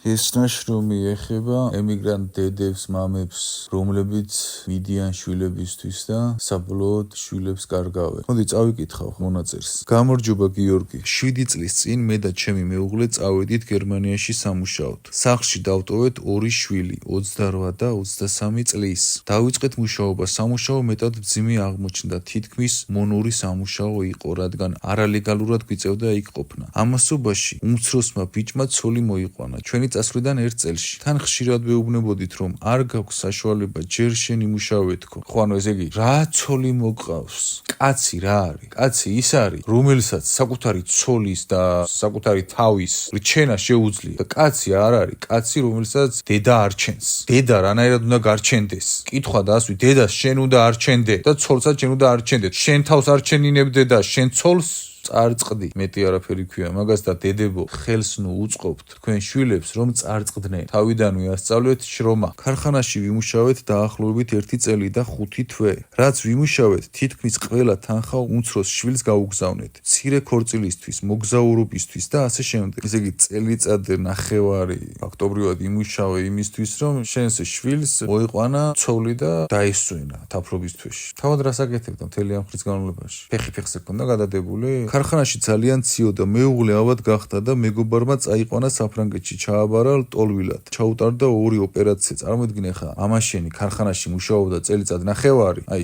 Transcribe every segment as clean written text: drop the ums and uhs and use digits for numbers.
ეს ნაშრომი ეხება ემიგრანტ დედებს, მამებს, რომლებიც მიდიან შვილებისთვის და საბოლოოდ შვილებს კარგავენ. მოდი წავიკითხავ მონაწერს. გამარჯობა გიორგი. 7 წლის წინ მე და ჩემი მეუღლე წავედით გერმანიაში სამუშაოდ. სახლში დავტოვეთ 2 შვილი, 28 და 23 წლის. დავიწყეთ მუშაობა. სამუშაო მეტად მძიმე აღმოჩნდა. თითქმის მონური სამუშაო იყო, რადგან არალეგალურად გვიწევდა იქ ყოფნა. ამასობაში უმცროსმა ბიჭმა ცოლი მოიყვანა. ჩვენი წასვლიდან 1 წელში. თან ხშირად ვეუბნებოდით, რომ არ გაქვს საშუალება ჯერ შენ იმუშავე თქო. ხო, ანუ ესე იგი, რა ცოლი მოგყავს? კაცი რა არის? კაცი ის არის, რომელსაც საკუთარი ცოლის და საკუთარი თავის რჩენა შეუძლია. და კაცი არ არის, კაცი, რომელსაც დედა არჩენს. დედა რანაირად უნდა გარჩენდეს? კითხვა დასვი, დედას შენ უნდა არჩენდე და ცოლსაც შენ უნდა არჩენდე. შენ თავს არჩენინებდე და შენ ცოლს წარწყდი. მეტი არაფერი ქვია მაგას და დედებო, ხელს ნუ უწყობთ თქვენ შვილებს, რომ წარწყდნენ. თავიდანვე ასწავლეთ შრომა. ქარხანაში ვიმუშავეთ დაახლოებით 1 წელი და 5 თვე. რაც ვიმუშავეთ, თითქმის ყველა თანხა უმცროს შვილს გაუგზავნეთ. მცირე ქორწილისთვის, მოგზაურობისთვის და ასე შემდეგ. ესე იგი, წელიწად ნახევარი ფაქტობრივად იმუშავე იმისთვის, რომ შენს შვილს მოიყვანა ცოლი და დაესვენა თაფლობის თვეში. თავად რას აკეთებდა მთელი ამ ხნის განმავლობაში? ფეხი ფეხზე ქონდა გადადებული? ქარხანაში ძალიან ციო და მეუღლე ავად გახდა და მეგობარმა წაიყვანა საფრანგეთში, ჩააბარა ლტოლვილად. ჩაუტარდა 2 ოპერაცია. წარმოიდგინე ხა, ამაშენი ქარხანაში მუშაობდა წელიწად ნახევარი. აი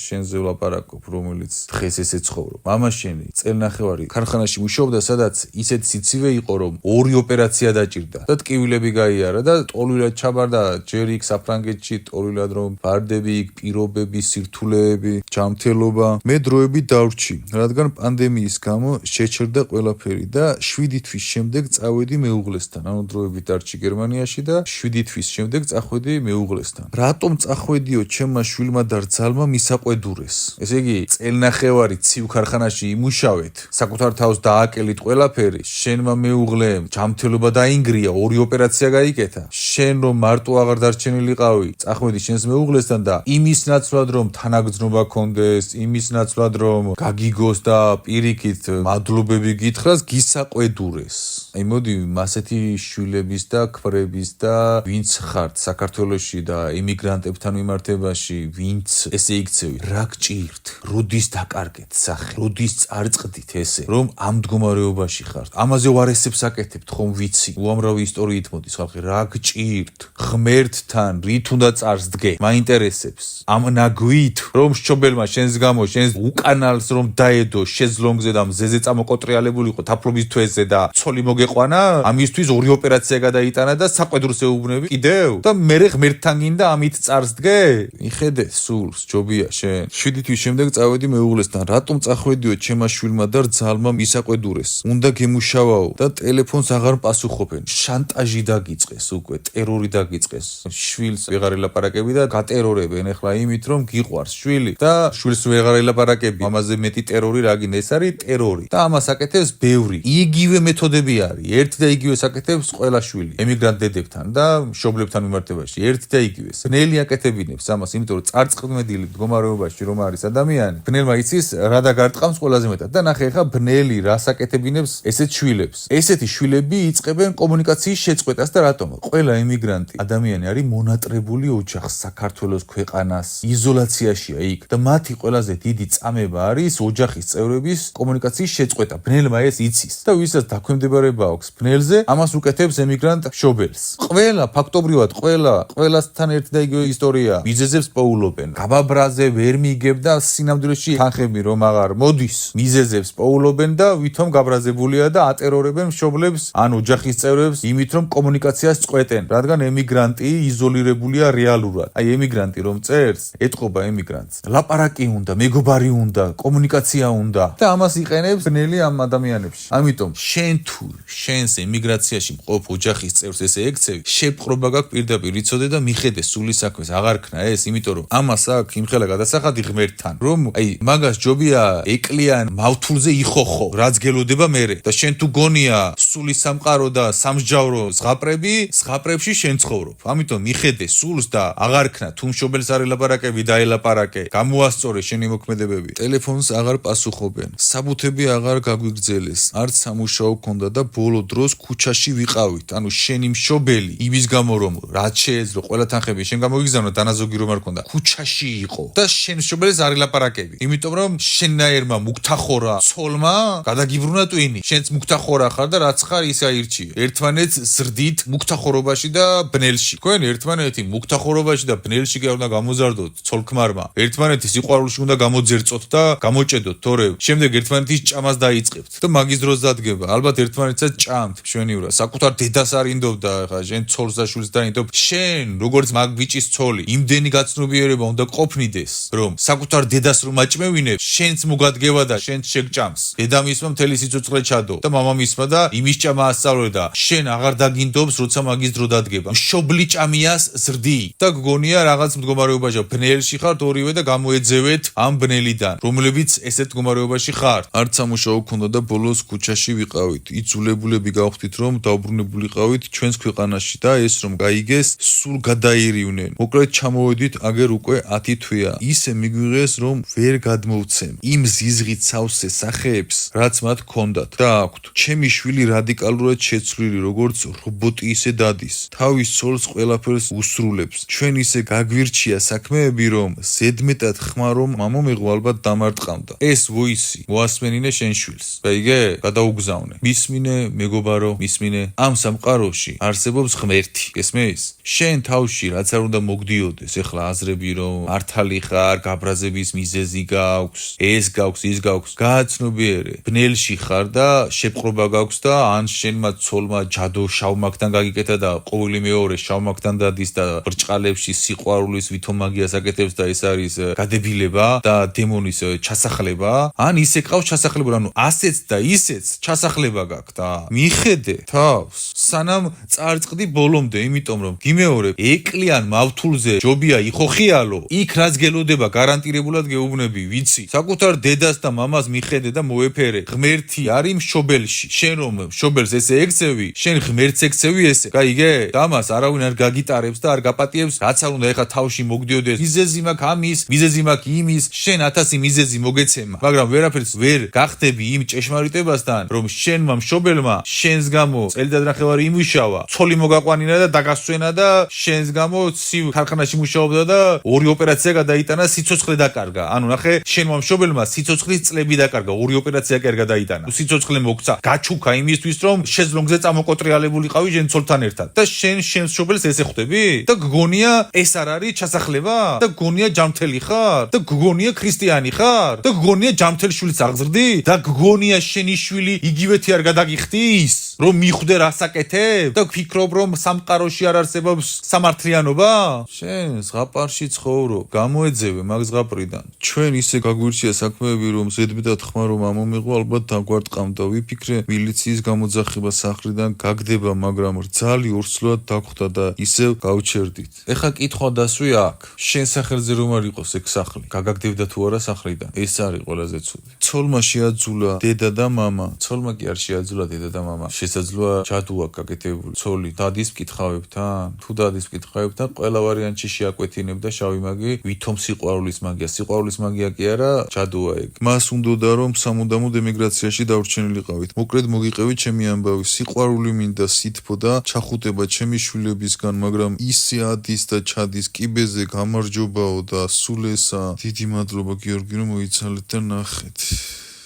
შენზე ვლაპარაკობ, რომელიც დღეს ესე ცხოვრობ. ამაშენი წელნახევარი ქარხანაში მუშაობდა, სადაც ისეთ სიცივე იყო, რომ 2 ოპერაცია დაჭირდა და ტკივილები გაიარა და ლტოლვილად ჩაბარდა ჯერ იქ საფრანგეთში, ლტოლვილად რომ ბარდები, პირობები, სირთულეები, ჯანმრთელობა. მე დროებით დავრჩი, რადგან პანდემიის გამო შეჩერდა ყველაფერი და 7 თვის შემდეგ წავედი მეუღლესთან. ანუ დროებით დარჩი გერმანიაში და 7 თვის შემდეგ წახვედი მეუღლესთან. რატომ წახვედიო? ჩემმა შვილმა და რძალმა მისაყვედურეს. ესე იგი, წელნახევარი ცივ ქარხანაში იმუშავეთ, საკუთარ თავს დააკელით ყველაფერი, შენმა მეუღლემ ჯანმრთელობა დაინგრია, 2 ოპერაცია გაიკეთა. შენ რომ მარტო აღარ დარჩენილიყავი, წახვედი შენს მეუღლესთან და იმის ნაცვლად რომ თანაგრძნობა კონდეს, იმის ნაცვლად რომ გაგიგოს და პირიქით მადლობები გითხრას, გისაყვედურეს. აი მოდი მასეთი შვილების და ქმრების და ვინც ხართ საქართველოში და იმიგრანტებთან მიმართებაში, ვინც ესე იქცევი, რა გჭირთ? როდის დაკარგეთ სახე? როდის წარწყდით ესე, რომ ამ მდგომარეობაში ხართ? ამაზე ვარესებს აკეთებთ ხომ ვიცი? უამრავი ისტორიით მოდის ხალხი, რა გჭირთ? ღმერთთან რით უნდა წარსდგე? მაინტერესებს. ამ ნაგვით რომ შობელმა შენს გამო შენს უკანალს რომ დაედო შეზლონგზე და მზეზე წამოკოტრიალებულიყო თაფლობის თვეზე და ცოლი მოგეყვანა, ამისთვის 2 ოპერაცია გადაიტანა და საყვედურს ეუბნები კიდევ და მერე ღმერთთან გინდა ამით წარსდგე? მიხედე სულს, ჯობია შენ. 7 თვის შემდეგ წავედი მეუღლესთან. რატომ წახვედიო? ჩემმა შვილმა და რძალმა მისაყვედურეს. უნდა გემუშავაო და ტელეფონს აღარ პასუხობენ. შანტაჟი დაგიწყეს უკვე, ტერორი დაგიწყეს. შვილს ვეღარ ელაპარაკები და გატერორებენ ახლა იმით, რომ გიყვარს შვილი და შვილს ვეღარ ელაპარაკები. მამაზე მეტი ტერორი რა გინდა? ეს არის ტერორი. და ამას აკეთებს ბევრი. იგივე მეთოდები არის. ერთ და იგივეს აკეთებს ყველა შვილი. ემიგრანტ დედებთან და მშობლებთან მიმართებაში. ერთ და იგივეს. ბნელი აკეთებინებს ამას, იმიტომ რომ წარწყმედილი მდგომარეობაში რომ არის ადამიანი, ბნელმა იცის რა დაგარტყამს ყველაზე მეტად. და ნახე ხა ბნელი რას აკეთებინებს ესეთ შვილებს. ესეთი შვილები იწყებენ კომუნიკაციის შეწყვეტას და რატომ? ყველა ემიგრანტი ადამიანი არის მონატრებული ოჯახს, საქართველოს ქვეყანას, იზოლაციაშია იქ და მათი ყველაზე დიდი წამება არის ოჯახის წევრების კომუნიკაციის შეწყვეტა. ბნელმა ეს იცის და ვისაც დაქვემდებარება აქვს ბნელზე, ამას უკეთებს ემიგრანტ მშობელს. ყველა ფაქტობრივად ყველასთან ერთი და იგივე ისტორია. მიზეზებს პოულობენ. გაბაბრაზე ვერ მიიგებ და სინამდვილეში თანხები რომ აღარ მოდის, მიზეზებს პოულობენ და ვითომ გაბრაზებულია და ატერორებენ მშობლებს ან ოჯახის წევრებს იმით რომ კომუნიკაციას წყვეტენ, რადგან ემიგრანტი იზოლირებულია რეალურად. აი ემიგრანტი რომ წერს, ეთყობა ემიგრანტს. ლაპარაკი უნდა, მეგობარი უნდა, კომუნიკაცია უნდა და ამას იყენებს ბნელი ამ ადამიანებში. ამიტომ შენ თუ შენს ემიგრაციაში მყოფ ოჯახის წევრს ესე ექცევი, შეპყრობა გაქვს პირდაპირ იცოდე და მიხედე სული საქმეს, აღარ ქნა ეს, იმიტომ რომ ამას აქვს იმხელა გადასახადი ღმერთთან, რომ აი მაგას ჯობია ეკლიან მავთულზე იხოხო, რაც გელოდება მერე და შენ თუ გონია სული სამყარო და სამსჯავრო ზღაპრები, ზღაპრებში შენ ცხოვრობ. ამიტომ მიხედე სულს და აღარ ქნა, თუ მშობელს არ ელაპარაკები და ელაპარაკე, გამოასწორე შენი მოქმედებები. ტელეფონს აღარ პასუხობენ. საბუთები აღარ გაგვიგრძელეს. არც სამუშაო ქონდა და ბოლო დროს ქუჩაში ვიყავით. ანუ შენი მშობელი იმის გამო რომ რაც შეეძლო ყველა თანხები შენ გამოგიგზავნა დანაზოგი რომ არ ქონდა. ქუჩაში იყო და შენ მშობელს არ ელაპარაკები. იმიტომ რომ შენნაირმა მუქთახორა ცოლმა გადაგიბრუნა ტვინი. შენც მუქთახორა ხარ და რაც ხარ ის აირჩიე. ერთმანეთს ზრდით მუქთახორობაში და ბნელში. თქვენ ერთმანეთი მუქთახორობაში და ბნელში კი არ უნდა გამოზარდოთ ცოლ-ქმარმა. ერთმანეთის სიყვარულში უნდა გამოძერწოთ და გამოჭედოთ, თორე შემდეგ ერთმანეთის ჭამას დაიწყებთ და მაგის დროს დადგება. ალბათ ერთმანეთსაც ჭამთ, შვენივრა. საკუთარ დედას არ ინდობდა, ხა შენ ცოლს და შვილს დაინდობ. შენ როგორც მაგ ბიჭის ცოლი, იმდენი გაცნობიერება უნდა ყოფნიდეს, რომ საკუთარ დედას რომ აჭმევინებ, შენც მოგადგება და შენც შეგჭამს. დედამისმა მთელი სიცოცხლე ჩადო და მამამისმა და იმის ჭამა ასწავლე და შენ აღარ დაგინდობს, როცა მაგის დრო დადგება. მშობლი ჭამიას ზრდი და გგონია რაღაც მდგომარეობაში ბნელში ხართ ორივე და გამოეძევეთ ამ ბნელიდან, რომლებიც ესეთ მდგომარეობაში ხართ. არც სამუშაო ქონდა და ბოლოს ქუჩაში ვიყავით. იძულებულები გავხდით რომ დაუბრუნებულიყავით ჩვენს ქვეყანაში და ეს რომ გაიგეს, სულ გადაირივნენ. მოკლედ ჩამოვედით აგერ უკვე 10 თვეა. ისე მიგვიღეს რომ ვერ გადმოვცემ იმ ზიზღით სავსე სახეებს, რაც მათ ჰქონდათ და აქვთ. ჩემი შვილი რადიკალურად შეცვლილი, როგორც რობოტი ისე დადის. თავის ცოლს ყველაფერს უსრულებს. ჩვენ ისე გაგვირჩია საქმეები, რომ ზედმეტად ხმა რომ მამომეღო ალბათ დამარტყამდა. ეს ვოისი მოასმენინე შენ შვილს. გაიგე? გადაუგზავნე. მისმინე, მეგობარო, მისმინე. ამ სამყაროში არსებობს ღმერთი. გესმის? შენ თავში რაც არ უნდა მოგდიოდეს, ეხლა აზრები რომ მართალი ხარ, გაბრაზების მიზეზი გაქვს, ეს გაქვს, ის გაქვს. გააცნობიერე. ბნელში ხარ და შეპყრობა გაქვს და ან შენმა ცოლმა ჯადო შავმაგთან გაგიკეთა და ყოველი მეორე შავმაგთან დადის და ბრჭყალებში სიყვარულის ვითომაგიას აკეთებს და ეს არის გადებილება და დემონის ჩასახლება. ან ისე ყავს ჩასახლება, ანუ ასეც და ისეც ჩასახლება გაქვს და მიხედე თავს სანამ წარწყდი ბოლომდე, იმიტომ რომ გიმეორებ ეკლიან მავთულზე ჯობია იხოხიალო, იქ რაც გელოდება გარანტირებულად გეუბნები, ვიცი. საკუთარ დედას და მამას მიხედე და მოეფერე. ღმერთი არის მშობელში. შენ რომ მშობელს ესე ექცევი, შენ ღმერთს ექცევი ესე. გაიგე? და ამას არავინ არ გაგიტარებს და არ გაპატიებს, რაც არ უნდა ეხა თავში მოგდიოდეს. მიზეზი მაქვს ამის, მიზეზი მაქვს იმის, შენ 1000 მიზეზი მოგეცემა. მაგრამ ვერაფერს ვერ გახდები იმ ჭეშმარიტებასთან, რომ შენმა მშობელმა შენს გამო წელიწადნახევარი იმუშავა, ცოლი მოგაყვანინა და დაგასვენა და შენს გამო ცივ ქარხანაში მუშაობდა და 2 ოპერაცია გადაიტანა, სიცოცხლე დაკარგა. ანუ ნახე, შენმა მშობელმა სიცოცხლის წლები დაკარგა, 2 ოპერაცია კი არ გადაიტანა. სიცოცხლე მოგცა, გაჩუქა იმისთვის, რომ შეზლონგზე წამოკოტრიალებულიყავი შენ ცოლთან ერთად. და შენ მშობელს ესე ხვდები? და გგონია ეს არ არის ჩასახლება? და გგონია ჯამთელი ხარ? და გგონია ქრისტიანი ხარ? და გგონია ჯამთელ შვილს აღზრდი? და გგონია შენი შვილი იგივეთი არ გადაგიხდის? რომ მიხვდე რასაკეთებ? და ვფიქრობ რომ სამყაროში არ არსებობს სამართლიანობა? შენ ზღაპარში ცხოვრობ, გამოეძევე მაგ ზღაპრიდან. ჩვენ ისე გაგვირჩია საქმეები, რომ ზედმეტად ხმა რომ ამომიღო, ალბათ დაგვარტყამდა. ვიფიქრე მილიციის გამოძახება სახლიდან გაგდება, მაგრამ რძალი ორსულად დაგვხვდა და ისევ გავჩერდით. ეხა კითხვა დასვი აქ. შენ სახელზე რომ არ იყოს ეგ სახლი, გაგაგდებდა თუ არა სახლიდან? ეს არის ყველაზე ცუდი. ცოლმა შეაძულა დედა და მამა. ცოლმა კი არ შეაძულა დედა და მამა. შესაძლოა ჯადუ აქვს გაკეთებული. ცოლი დადის მკითხავებთან? თუ დადის მკითხავებთან, ყველა ვარიანტში შეაკვეთინებდა შავი მაგი, ვითომ სიყვარულის მაგია. სიყვარულის მაგია კი არა, ჯადუა ეგ. მას უნდოდა რომ სამუდამოდ ემიგრაციაში დავრჩენილიყავით. მოკლედ მოგიყევით ჩემი ამბავი. სიყვარული მინდა სითბო და ჩახუტება ჩემი შვილებისგან, მაგრამ ისე ადის და ჩადის კიბეზე, გამარჯობაო და სულ ესა. დიდი მადლობა გიორგი რომ მოიცალეთ და ნახეთ.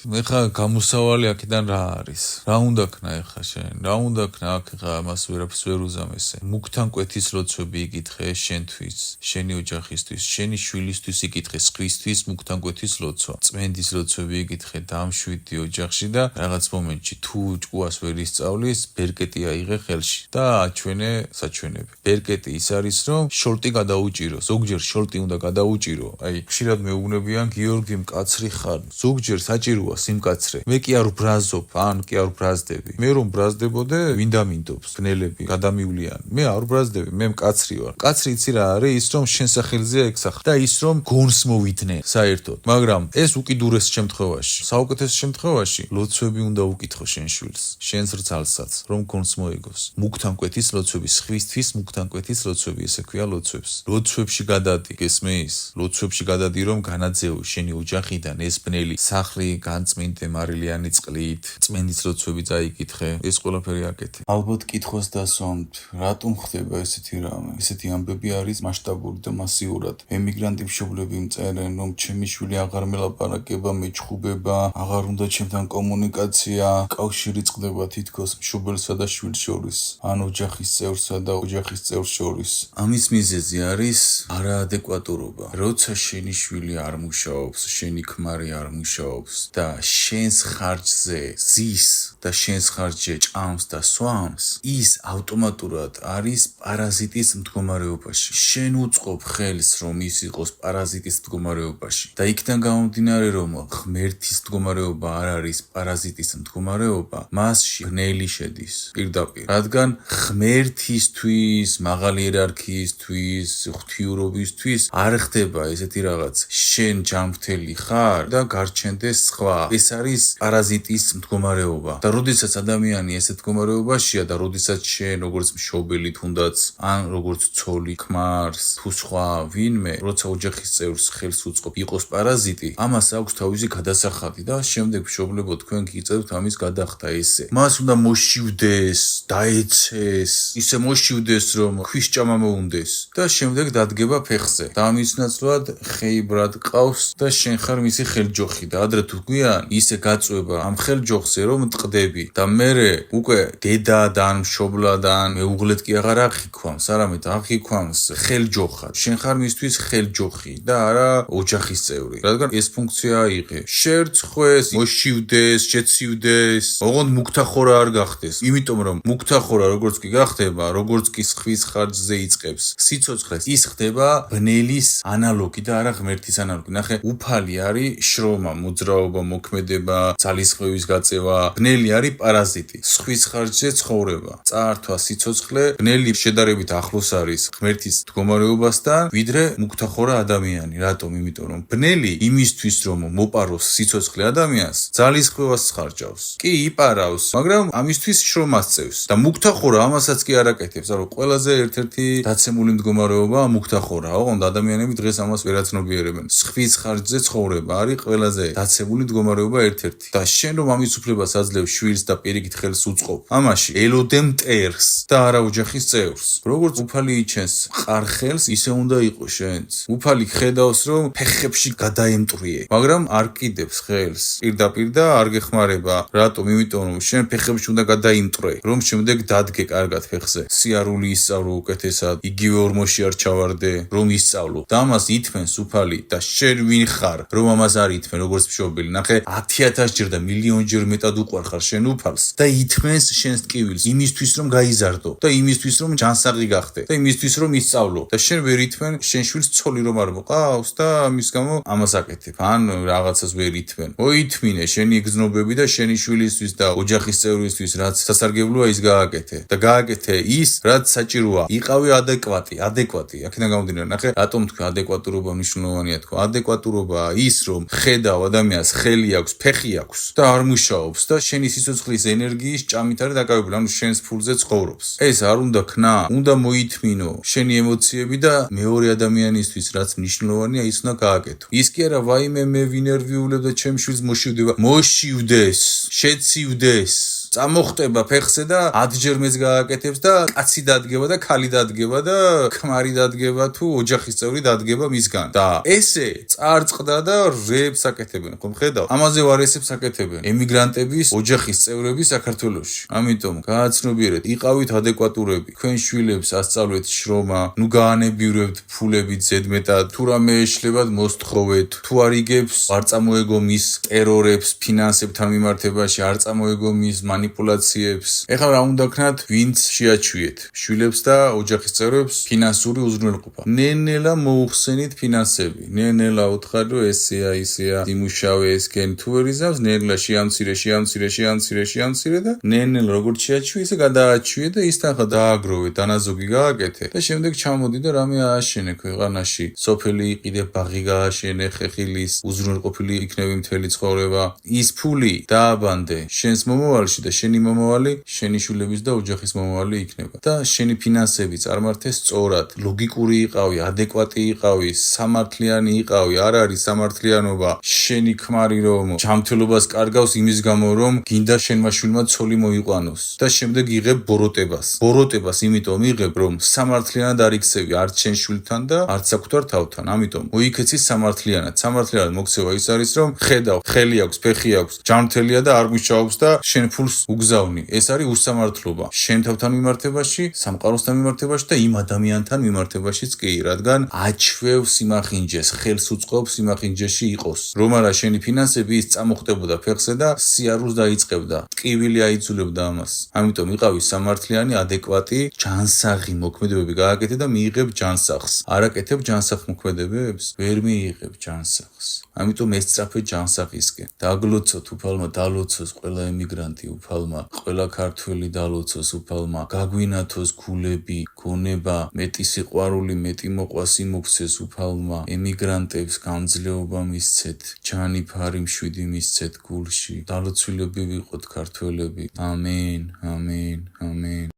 ეხა გამოსავალი აქედან რა არის? რა უნდა ქნა ეხა შენ? რა უნდა ქნა აქ ეხა ამას ვერაფერს ვერ უზამესე. მუქთან კვეთის ლოცვები იკითხე შენთვის, შენი ოჯახისთვის, შენი შვილისთვის იკითხე, სხვისთვის მუქთან კვეთის ლოცვა. წმენდის ლოცვები იკითხე, დამშვიდი ოჯახში და რაღაც მომენტში თუ ჭკუას ვერ ისწავლის, ბერკეტი აიღე ხელში და აჩვენე საჩვენები. ბერკეტი ის არის რომ შოლტი გადაუჭირო. ზოგჯერ შოლტი უნდა გადაუჭირო. აი, ხშირად მეუბნებიან გიორგი მკაცრი ხარ. ზოგჯერ საჭიროა სიმკაცრე. მე კი არ ვბრაზობ, ან კი არ ვბრაზდები. მე რომ ბრაზდებოდე, ვინ დამინდობს? გნელები, გადამივლიან. მე არ ვბრაზდები, მე მკაცრი ვარ. მკაცრი იცი რა არის? ის რომ შენ სახელზეა ეგ და ის რომ გონს მოვიდნენ საერთოდ. მაგრამ ეს უკიდურეს შემთხვევაში, საუკეთესო შემთხვევაში, ლოცვები უნდა უკითხო შენ შვილს, შენს რძალსაც, რომ გონს მოეგოს. მუქთან კვეთის ლოცვები, სხვისთვის მუქთან კვეთის ლოცვები, ესე ქვია ლოცვებს. ლოცვებში გადადი, გესმის? ლოცვებში გადადი რომ განაძეო შენი ოჯახიდან ეს ბნელი, სახლი, განწმინდე მარილიანი წყლით, წმენდის ლოცვები წაიკითხე, ეს ყველაფერი აკეთე. ალბათ კითხვას დასვამთ, რატომ ხდება ესეთი რამე? ესეთი ამბები არის მასშტაბური და მასიურად. ემიგრანტი მშობლები მწერენ, რომ ჩემი შვილი აღარ მელაპარაკება, მეჩხუბება, აღარ უნდა ჩემთან კომუნიკაცია, კავშირი წყდება თითქოს მშობელსა და შვილს შორის, ან ოჯახის წევრსა და ოჯახის წევრს შორის. ამის მიზეზი არის არაადეკვატურობა. როცა შენი შვილი არ მუშაობს, შენი ქმარი არ მუშაობს და შენს ხარჯზე ზის და შენს ხარჯზე ჭამს და სვამს, ის ავტომატურად არის პარაზიტის მდგომარეობაში. შენ უწყობ ხელს, რომ ის იყოს პარაზიტის მდგომარეობაში. და იქიდან გამომდინარე, რომ ღმერთის მდგომარეობა არ არის პარაზიტის მდგომარეობა, მასში ბნელი შედის პირდაპირ. რადგან ღმერთისთვის, მაღალი იერარქიისთვის, ღვთიურობისთვის არ ხდება ესეთი რაღაც. შენ ჯანმრთელი ხარ და გარჩენდეს სხვა. ეს არის პარაზიტის მდგომარეობა. და როდესაც ადამიანი ესეთ მდგომარეობაშია და როდესაც შენ როგორც მშობელი თუნდაც ან როგორც ცოლი ქმარს თუ სხვა ვინმე, როცა ოჯახის წევრს ხელს უწყობ იყოს პარაზიტი, ამას აქვს თავისი გადასახადი და შემდეგ მშობლებო თქვენ გიწევთ ამის გადახდა ესე. მას უნდა მოშივდეს, დაეცეს, ისე მოშივდეს, რომ ქვის ჭამა მოუნდეს და შემდეგ დადგება ფეხზე. და ამის ნაცვლად ხეიბრად ყავს და შენ ხარ მისი ხელჯოხი და ადრე თუ გვიან ისე გაწვება ამ ხელჯოხზე რომ ტყდები და მერე უკვე დედადან, მშობლადან მეუღლეთ კი აღარ აღიქვამს, არამედ აღიქვამს ხელჯოხად. შენ ხარ მისთვის ხელჯოხი და არა ოჯახის წევრი. რადგან ეს ფუნქცია აიღე. შერცხვეს, მოშივდეს, შეცივდეს, ოღონდ მუქთახორა არ გახდეს. იმიტომ რომ მუქთახორა როგორც კი გახდება, როგორც კი სხვის ხარჯზე იწყებს სიცოცხლეს, ის ხდება ბნელის ანალოგი და არა ღმერთის ანალოგი. ნახე, უფალი არის შრომა, მოძრაობა, მოქმედება, ძალისხმევის გაწევა. ბნელი არის პარაზიტი, სხვის ხარჯზე ცხოვრება. წაართვა სიცოცხლე, ბნელი შედარებით ახლოს არის ღმერთის მდგომარეობასთან, ვიდრე მუქთახორა ადამიანი. რატომ? იმიტომ რომ ბნელი იმისთვის რომ მოპაროს სიცოცხლე ადამიანს, ძალისხმევას ხარჯავს. კი იპარავს, მაგრამ ამისთვის შრომას წევს. და მუქთახორა ამასაც კი არ აკეთებს. ანუ ყველაზე ერთ-ერთი დაცემული მდგომარეობა მუქთახორა. ოღონდ ადამიანები დღეს ამას ვერაცნობიერებენ. სხვის ხარჯზე ცხოვრება არის ყველაზე დაცემული მდგომარეობა ერთ-ერთი. და შენ რომ ამის უფლებას აძლევ შვილს და პირიქით ხელს უწყობ, ამაში ელოდე მტერს და არა ოჯახის წევრს. როგორც უფალი იჩენს ყარხელს, ისე უნდა იყოს შენც. უფალი ხედავს, რომ ფეხებში გადაემტრიე, მაგრამ არ კიდევს ხელს პირდაპირ და არ გეხმარება. რატომ? იმიტომ რომ შენ ფეხებში უნდა გადაიმტრე, რომ შემდეგ დადგე კარგად ფეხზე. სიარული ისწავლო უკეთესად, იგივე ორმოში არ ჩავარდე, რომ ისწავლო. და ამას ითმენს უფალი და შენ ვინ ხარ, რომ ამას არ ითმენ როგორც მშობელი. ნახე, 10,000 ჯერ და მილიონჯერ მეტად უყვარხარ შენ უფალს და ითმენს შენს ტკივილს იმისთვის რომ გაიზარდო და იმისთვის რომ ჯანსაღი გახდე და იმისთვის რომ ისწავლო. და შენ ვერ ითმენ შენ შვილს ცოლი რომ არ მოყავს და ამის გამო ამას აკეთებ. ან რაღაცას ვერ ითმენ. მოითმინე შენი გზნობები და შენი შვილისთვის და ოჯახის წევრისთვის რაც სასარგებლოა ის გააკეთე. და გააკეთე ის რაც საჭიროა. იყავი ადეკვატი. აქედან გამომდინარე, ნახე, რატომ თქვი ადეკვატურობა მნიშვნელოვანია თქვა. ადეკვატურობაა ის რომ ხედავ ადამიანს ხელი აქვს, ფეხი აქვს და არ მუშაობს და შენი სიცოცხლის ენერგიის ჭამით არის დაკავებული, ანუ შენს ფულზე ცხოვრობს. ეს არ უნდა ქნა, უნდა მოითმინო შენი ემოციები და მეორე ადამიანისთვის რაც მნიშვნელოვანია ის უნდა გააკეთო. ის კი არა ვაიმე მე ვინერვიულებ და ჩემ შვილს მოშივდება. მოშივდეს, შეცივდეს. წამოხტება ფეხზე და 10 მეც გააკეთებს და კაცი დადგება და ქალი დადგება და ქმარი დადგება თუ ოჯახის წევრი დადგება მისგან. და ესე წარწყდა და რებს აკეთებენ, ხომ ხედავ? ამაზე ვარესებს აკეთებენ ემიგრანტების ოჯახის წევრები საქართველოში. ამიტომ გააცნობიერეთ, იყავით ადეკვატურები. თქვენ შვილებს ასწავლეთ შრომა, ნუ გაანებივრებთ ფულებით ზედმეტად, თუ რამე ეშლებათ მოსთხოვეთ, თუ არ იგებს არ წამოეგო მის ტერორებს ფინანსებთან მიმართებაში, არ წამოეგო მის манипуляციებს. ეხლა რა უნდა ქნათ, ვინც შეაჩვიეთ შვილებს და ოჯახის წევრებს ფინანსური უზრუნველყოფა. ნენელა მოუხსენით ფინანსები. ნენელა უთხარ რომ ესეა, ისეა, იმუშავე ესკენ თუ ვერ იზავს, ნენელა შეამცირე და ნენელა როგორც შეაჩვიე, ისე გადააჩვიე და ის თანხა დააგროვე, დანაზოგი გააკეთე და შემდეგ ჩამოდი და რამე ააშენე ქვეყანაში. სოფელი იყიდე, ბაღი გააშენე, ხეხილის უზრუნველყოფილი იქნები მთელი ცხოვრება. ის ფული დააბანდე შენს მომავალში და შენი მომავალი, შენი შვილების და ოჯახის მომავალი იქნება. და შენი ფინანსები წარმართეს სწორად, ლოგიკური იყავი, ადეკვატი იყავი, სამართლიანი იყავი, არ არის სამართლიანობა. შენი ქმარი რომ ჯანმრთელობას კარგავს იმის გამო რომ გინდა შენმა შვილმა ცოლი მოიყვანოს და შემდეგ იღებ ბოროტებას. ბოროტებას იმიტომ იღებ რომ სამართლიანად არ იქცევი არც შენ შვილთან და არც საკუთარ თავთან. ამიტომ მოიქეცი სამართლიანად. სამართლიანად მოქცევა ის არის რომ ხედავ, ხელი აქვს, ფეხი აქვს, ჯანმრთელია და არ გუშაობს და შენ ფულს უგზავნი. ეს არის უსამართლობა. შენ თავთან მიმართებაში, სამყაროსთან მიმართებაში და იმ ადამიანთან მიმართებაშიც კი, რადგან აჩვევ სიმახინჯეს, ხელს უწყობს სიმახინჯეში იყოს. რომ არა შენი ფინანსები ის წამოხდებოდა ფეხზე და სიარულს დაიწყებდა. ტკივილი აიძულებდა ამას. ამიტომ იყავი სამართლიანი, ადეკვატი, ჯანსაღი მოქმედებები გააკეთე და მიიღებ ჯანსაღს. არ აკეთებ ჯანსაღ მოქმედებებს, ვერ მიიღებ ჯანსაღს. ამიტომ ესწრაფე ჯანსაღისკენ. დაგლოცოთ უფალმა, დალოცოს ყველა ემიგრანტი უფალმა, ყველა ქართველი დალოცოს უფალმა, გაგვინათოს გულები, გონება, მეტი სიყვარული, მეტი მოყვასი მოგცეს უფალმა, ემიგრანტებს გამძლეობა მისცეთ, ჯანიფარი მშვიდი მისცეთ გულში. დალოცვილები ვიყოთ ქართველები. ამენ, ამენ, ამენ.